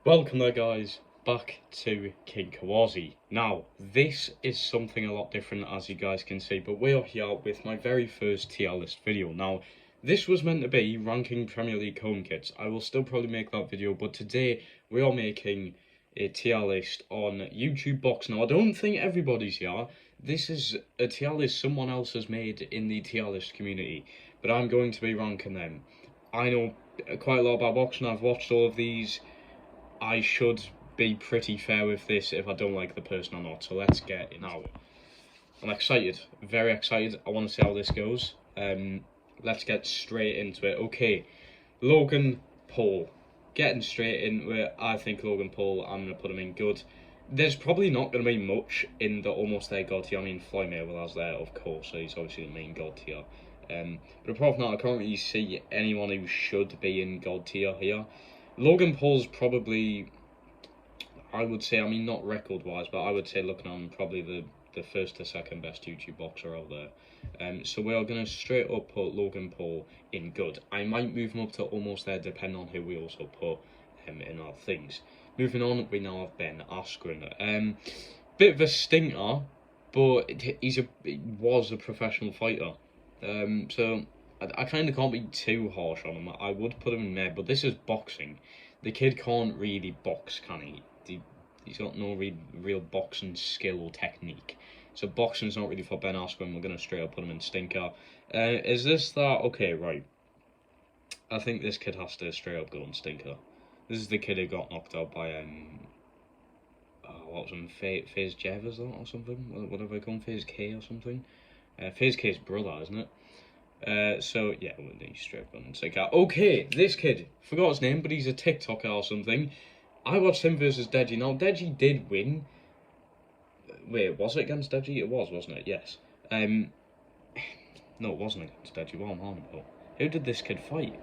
Welcome there guys, back to KingKawazy. Now, this is something a lot different as you guys can see, but we are here with my very first tier list video. Now, this was meant to be ranking Premier League home kits. I will still probably make that video, but today we are making a tier list on YouTube box. Now, I don't think everybody's here. This is a tier list someone else has made in the tier list community, but I'm going to be ranking them. I know quite a lot about boxing. I've watched all of these. I should be pretty fair with this if I don't like the person or not. So let's get it now. I'm excited, very excited. I want to see how this goes. Let's get straight into it. Okay, Logan Paul. Getting straight into it, I think Logan Paul, I'm going to put him in good. There's probably not going to be much in the almost there god tier. I mean, Floyd Mayweather's there, of course, so he's obviously the main god tier. But apart from that, I can't really see anyone who should be in god tier here. Logan Paul's probably, I would say, I mean, not record-wise, but I would say looking on probably the first to second best YouTube boxer out there. So we are going to straight up put Logan Paul in good. I might move him up to almost there, depending on who we also put in our things. Moving on, we now have Ben Askren. Bit of a stinker, but he was a professional fighter. So I kind of can't be too harsh on him. I would put him in there, but this is boxing. The kid can't really box, can he? He's got no real boxing skill or technique. So boxing's not really for Ben Askren. We're going to straight up put him in stinker. Is this that? Okay, right. I think this kid has to straight up go in stinker. This is the kid who got knocked out by, what was him, FaZe Jev, is that, or something? Whatever they call him, FaZe K or something? FaZe K's brother, isn't it? So yeah, we'll need straight up and take out. Okay, this kid, forgot his name, but he's a TikToker or something. I watched him versus Deji. Now Deji did win. Wait, was it against Deji? It was, wasn't it? Yes. No, it wasn't against Deji. What am I on about? Who did this kid fight?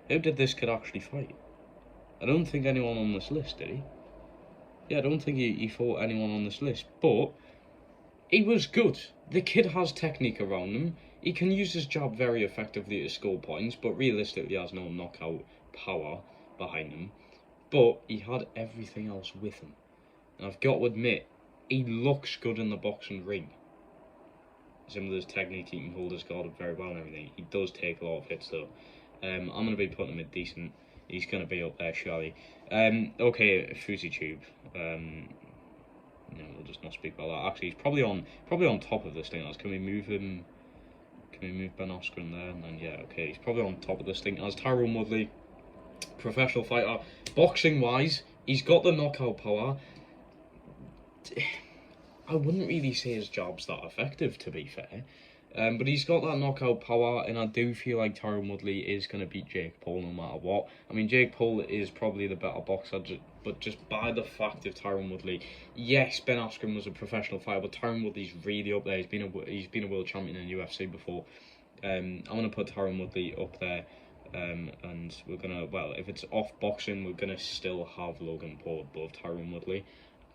Who did this kid actually fight? I don't think anyone on this list, did he? Yeah, I don't think he fought anyone on this list, but he was good. The kid has technique around him. He can use his jab very effectively to score points, but realistically has no knockout power behind him. But he had everything else with him. And I've got to admit, he looks good in the boxing ring. Some of his technique, he can hold his guard up very well and everything. He does take a lot of hits though. I'm going to be putting him at decent. He's going to be up there, surely. Okay, Fuzzy Tube. No, we'll just not speak about that. Actually, he's probably on top of this thing. Can we move him? Can we move Ben Askren there? And then yeah, okay, he's probably on top of this thing. As Tyrone Woodley, professional fighter, boxing wise, he's got the knockout power. I wouldn't really say his jab's that effective, to be fair. But he's got that knockout power, and I do feel like Tyrone Woodley is going to beat Jake Paul no matter what. I mean, Jake Paul is probably the better boxer, but just by the fact of Tyrone Woodley, yes, Ben Askren was a professional fighter, but Tyrone Woodley's really up there. He's been a world champion in UFC before. I'm going to put Tyrone Woodley up there, and we're going to, well, if it's off boxing, we're going to still have Logan Paul above Tyrone Woodley.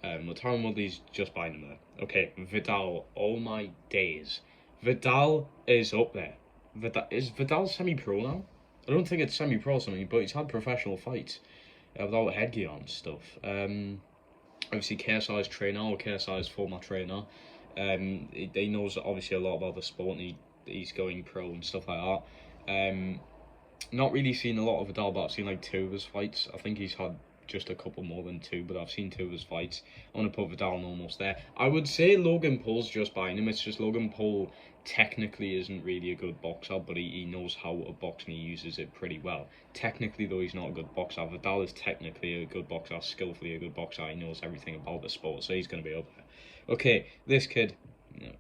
Well, Tyrone Woodley's just behind him there. Okay, Vidal, oh my days. Vidal is up there. Is Vidal semi-pro now? I don't think it's semi-pro or something, but he's had professional fights without headgear and stuff. Obviously, KSI's trainer, or KSI's former trainer. He knows obviously a lot about the sport, and he's going pro and stuff like that. Not really seen a lot of Vidal, but I've seen like 2 of his fights. I think he's had just a couple more than 2, but I've seen 2 of his fights. I want to put Vidal almost there. I would say Logan Paul's just behind him. It's just Logan Paul technically isn't really a good boxer, but he knows how to box and he uses it pretty well. Technically, though, he's not a good boxer. Vidal is technically a good boxer, skillfully a good boxer. He knows everything about the sport, so he's going to be up there. Okay, this kid, we'll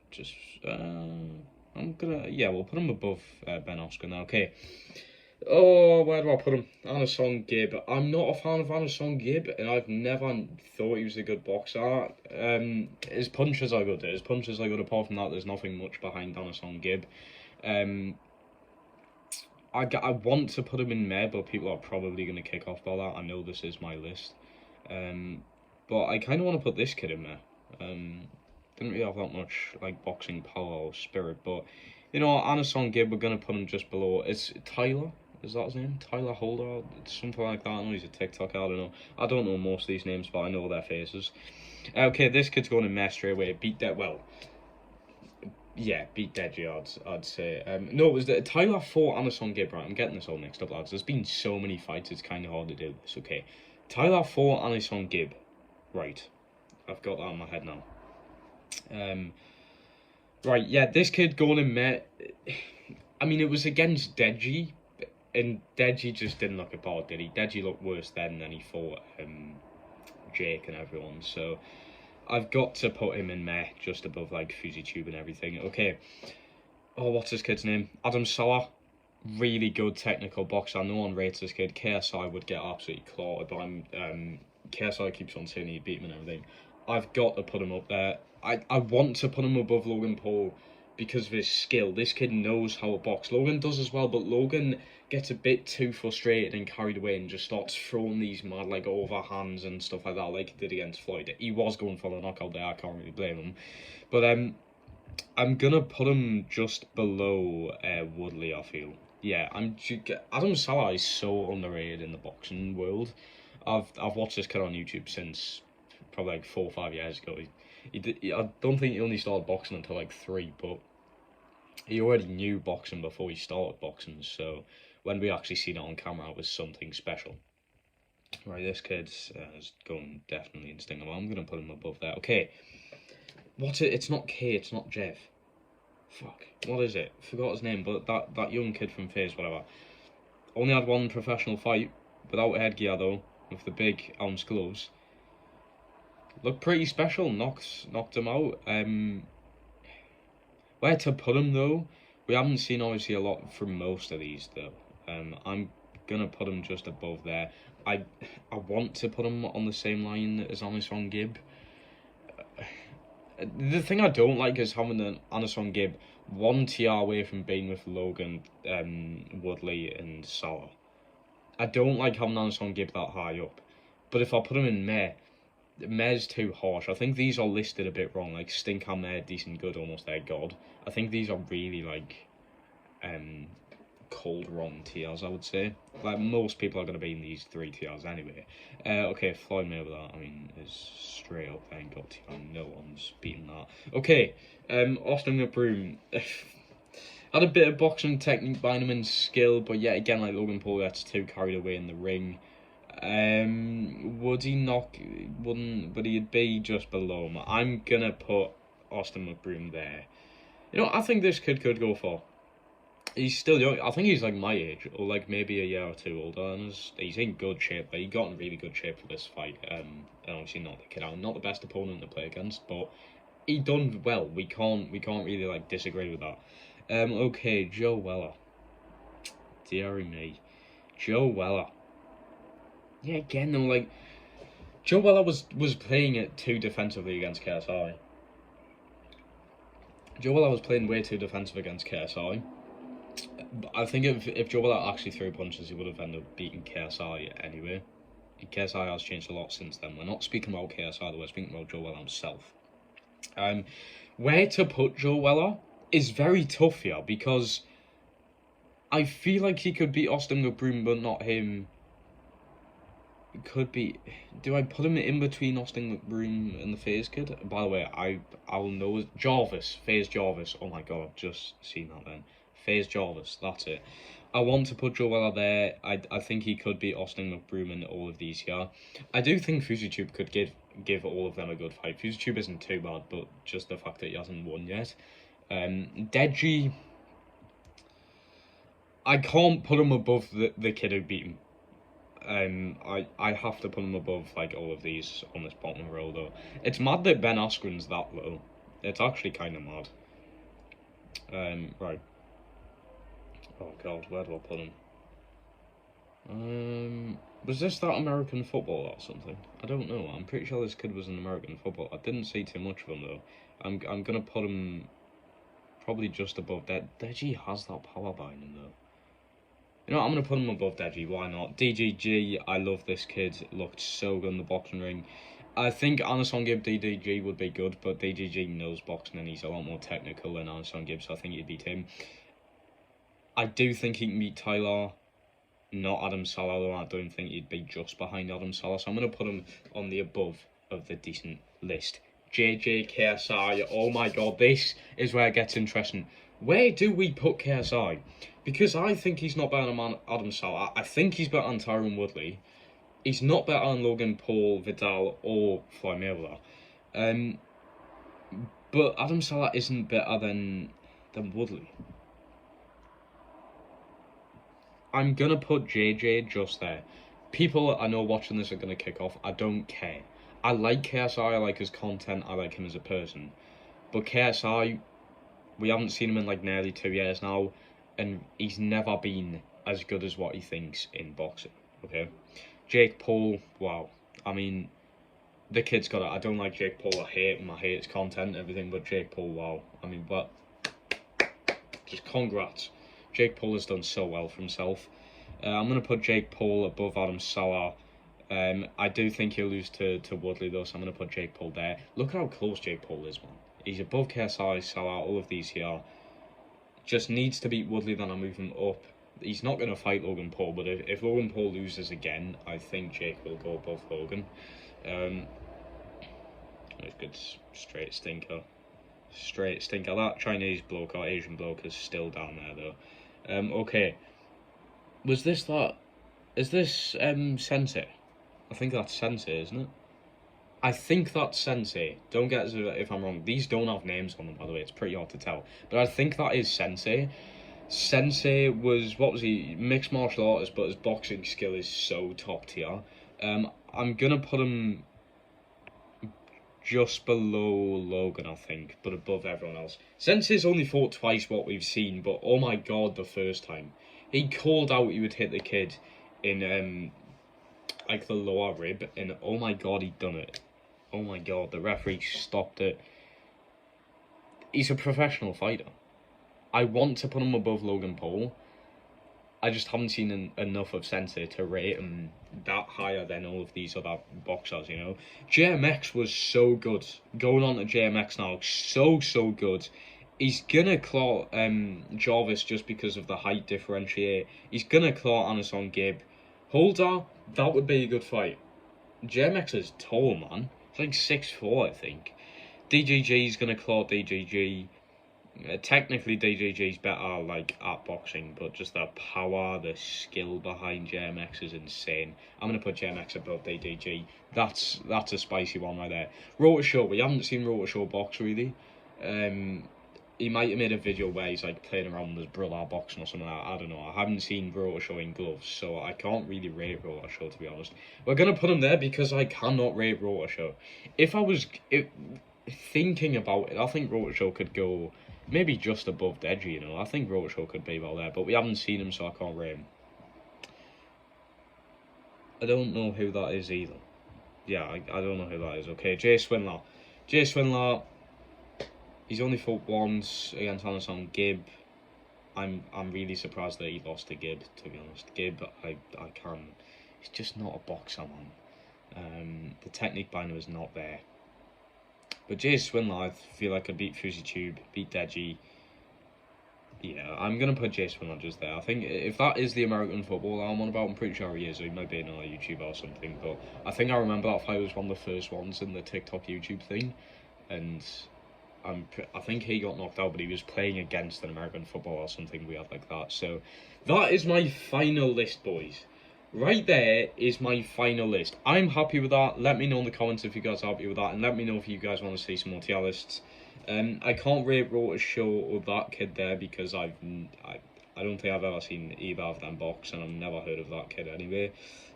put him above Ben Askren now. Okay. Oh, where do I put him? Anderson Gibb. I'm not a fan of Anderson Gibb, and I've never thought he was a good boxer. His punches are good. Apart from that, there's nothing much behind Anderson Gibb. I want to put him in there, but people are probably going to kick off by that. I know this is my list. But I kind of want to put this kid in there. Didn't really have that much like boxing power or spirit, but you know, Anderson Gibb, we're going to put him just below. It's Tyler. Is that his name? Tyler Holder? Something like that. I know he's a TikToker, I don't know. I don't know most of these names, but I know their faces. Okay, this kid's going to mess straight away. Beat Deji, I'd say. No, it was Tyler fought Anderson Gibb, right? I'm getting this all mixed up, lads. There's been so many fights, it's kind of hard to do this. Okay, Tyler fought Anderson Gibb, right? I've got that in my head now. Right, yeah, this kid going and met. I mean, it was against Deji, and Deji just didn't look apart, did he? Deji looked worse then than he fought Jake and everyone. So I've got to put him in Meh, just above like FuziTube and everything. Okay. Oh, what's this kid's name? Adam Salah. Really good technical boxer. No one rates this kid. KSI would get absolutely clawed, but KSI keeps on saying he'd beat him and everything. I've got to put him up there. I want to put him above Logan Paul because of his skill. This kid knows how to box. Logan does as well, but Logan gets a bit too frustrated and carried away and just starts throwing these mad like overhands and stuff like that, like he did against Floyd. He was going for the knockout there. I can't really blame him, but I'm gonna put him just below Woodley, I feel. Yeah, Adam Salah is so underrated in the boxing world. I've watched this kid on YouTube since probably like 4 or 5 years ago. I don't think he only started boxing until like 3, but he already knew boxing before he started boxing. So when we actually seen it on camera, it was something special. Right, this kid's is going definitely instinctive. I'm gonna put him above there. Okay, what's it? It's not K. It's not Jeff. Fuck, what is it? Forgot his name, but that young kid from FaZe, whatever. Only had one professional fight, without headgear though, with the big ounce gloves. Looked pretty special, knocked him out. Where to put him though? We haven't seen obviously a lot from most of these though. I'm gonna put him just above there. I want to put him on the same line as Anderson Gibb. The thing I don't like is having an Anderson Gibb 1 TR away from being with Logan, Woodley and Salah. I don't like having Anderson Gibb that high up. But if I put him in Meh's too harsh. I think these are listed a bit wrong. Like Stinker, Meh, decent, good, almost there, God. I think these are really like cold wrong tiers, I would say. Like most people are going to be in these 3 tiers anyway. Okay, Floyd Mayweather, I mean, is straight up there and got tier. No one's beating that. Okay, Austin McBroom. Had a bit of boxing technique behind him and skill, but yet again, like Logan Paul gets too carried away in the ring. Would he knock? Wouldn't, but he'd be just below him. I'm gonna put Austin McBroom there. You know, I think this kid could go for. He's still young. I think he's like my age, or like maybe a year or 2 older. And he's in good shape. But he got in really good shape for this fight. And obviously not the kid out, not the best opponent to play against, but he done well. We can't really like disagree with that. Okay, Joe Weller. Deary me, Joe Weller. Yeah, again though, like Joe Weller was playing it too defensively against KSI. Joe Weller was playing way too defensive against KSI. I think if Joe Weller actually threw punches, he would have ended up beating KSI anyway. KSI has changed a lot since then. We're not speaking about KSI, though. We're speaking about Joe Weller himself. Where to put Joe Weller is very tough here because I feel like he could beat Austin McBroom, but not him. It could be. Do I put him in between Austin McBroom and the FaZe kid? By the way, I'll know Jarvis, FaZe Jarvis. Oh my god, I've just seen that then. FaZe Jarvis, that's it. I want to put Joe Weller there. I think he could beat Austin McBroom in all of these here. I do think FuziTube could give all of them a good fight. FuziTube isn't too bad, but just the fact that he hasn't won yet. Deji, I can't put him above the kid who beat him. I have to put him above like all of these on this bottom row though. It's mad that Ben Askren's that low. It's actually kind of mad. Right. Oh god, where do I put him? Was this that American football or something? I don't know. I'm pretty sure this kid was an American football. I didn't see too much of him though. I'm gonna put him probably just above that. Deji has that power behind him though. You know, I'm going to put him above Deji, why not? DGG, I love this kid. Looked so good in the boxing ring. I think Anderson Gibb DDG would be good, but DGG knows boxing and he's a lot more technical than Anderson Gibb, so I think he'd beat him. I do think he can beat Tyler. not Adam Salah, though I don't think he'd be just behind Adam Salah. So I'm going to put him on the above of the decent list. KSI, oh my god, this is where it gets interesting. Where do we put KSI? Because I think he's not better than Adam Salah. I think he's better than Tyron Woodley. He's not better than Logan Paul, Vidal, or Floyd Mayweather. But Adam Salah isn't better than Woodley. I'm gonna put JJ just there. People I know watching this are gonna kick off. I don't care. I like KSI, I like his content, I like him as a person. But KSI, we haven't seen him in like nearly 2 years now, and he's never been as good as what he thinks in boxing. Okay? Jake Paul, wow. I mean, the kid's got it. I don't like Jake Paul, I hate him, I hate his content, everything, but Jake Paul, wow. I mean, but just congrats. Jake Paul has done so well for himself. I'm going to put Jake Paul above Adam Salah. I do think he'll lose to Woodley though, so I'm going to put Jake Paul there. Look how close Jake Paul is, man. He's above KSI, Salah, all of these here. Just needs to beat Woodley, then I move him up. He's not going to fight Logan Paul, but if Logan Paul loses again, I think Jake will go above Logan. It's good, straight stinker. Straight stinker. That Chinese bloke or Asian bloke is still down there though. Okay. Was this that? Is this Sensei? I think that's Sensei, isn't it? I think that's Sensei. Don't get us if I'm wrong. These don't have names on them, by the way. It's pretty hard to tell. But I think that is Sensei. Sensei was, what was he? Mixed martial artist, but his boxing skill is so top tier. I'm gonna put him just below Logan, I think, but above everyone else. Sensei's only fought twice what we've seen, but oh my god, the first time. He called out he would hit the kid in, like, the lower rib, and oh my god, he'd done it. Oh my god, the referee stopped it. He's a professional fighter. I want to put him above Logan Paul. I just haven't seen enough of Sensei to rate him that higher than all of these other boxers, you know. JMX was so good. Going on to JMX now, so good. He's gonna claw Jarvis just because of the height differentiate. He's gonna claw Anderson Gibb. Holder, that would be a good fight. JMX is tall, man. He's like 6'4", I think. DGG's gonna claw DGG. Technically, DGG's better like at boxing, but just the power, the skill behind JMX is insane. I'm gonna put JMX above DGG. That's a spicy one right there. Rotashow, we haven't seen Rotashow box really. He might have made a video where he's like playing around with his brother boxing or something like that. I don't know. I haven't seen Rotashow in gloves, so I can't really rate Rotashow, to be honest. We're gonna put him there because I cannot rate Rotashow. If I was thinking about it, I think Rotashow could go maybe just above Deji, you know. I think Rotashow could be well there, but we haven't seen him, so I can't rate him. I don't know who that is either. Yeah, I don't know who that is. Okay, Jay Swindler. Jay Swindler, he's only fought once against Anderson Gibb. I'm really surprised that he lost to Gibb, to be honest. Gibb, I can. He's just not a boxer, man. The technique behind him is not there. But Jay Swindler, I feel like could beat Fuzzy Tube, beat Deji. Yeah, I'm going to put Jay Swindler just there. I think if that is the American football I'm on about, I'm pretty sure he is, or he might be another YouTuber or something. But I think I remember that fight was one of the first ones in the TikTok YouTube thing. And I think he got knocked out, but he was playing against an American football or something weird like that. So that is my final list, boys. Right there is my final list. I'm happy with that. Let me know in the comments if you guys are happy with that, and let me know if you guys want to see some more tier lists. I can't rate Rotashow or that kid there because I don't think I've ever seen either of them box, and I've never heard of that kid anyway.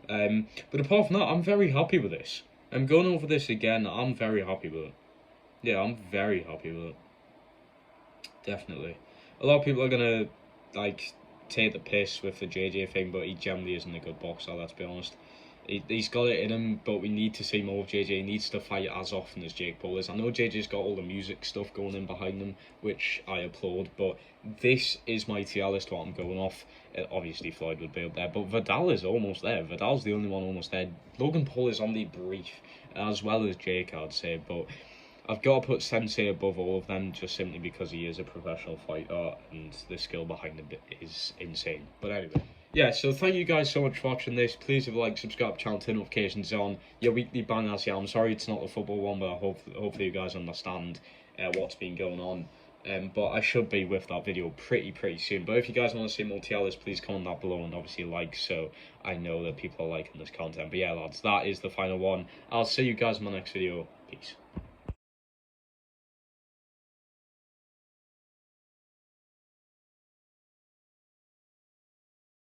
But apart from that, I'm very happy with this. I'm going over this again. I'm very happy with it. Yeah, I'm very happy with it. Definitely. A lot of people are gonna like take the piss with the JJ thing, but he generally isn't a good boxer, let's be honest. He's got it in him, but we need to see more of JJ. He needs to fight as often as Jake Paul is. I know JJ's got all the music stuff going in behind him, which I applaud, but this is my tier list, what I'm going off. Obviously, Floyd would be up there, but Vidal is almost there. Vidal's the only one almost there. Logan Paul is on the brief, as well as Jake, I'd say, but I've got to put Sensei above all of them just simply because he is a professional fighter and the skill behind him is insane. But anyway, yeah, so thank you guys so much for watching this. Please leave a like, subscribe, channel, turn notifications on. Your weekly bangers, yeah, I'm sorry it's not the football one, but hopefully you guys understand what's been going on. But I should be with that video pretty soon. But if you guys want to see more tier lists, please comment that below and obviously like, so I know that people are liking this content. But yeah, lads, that is the final one. I'll see you guys in my next video. Peace.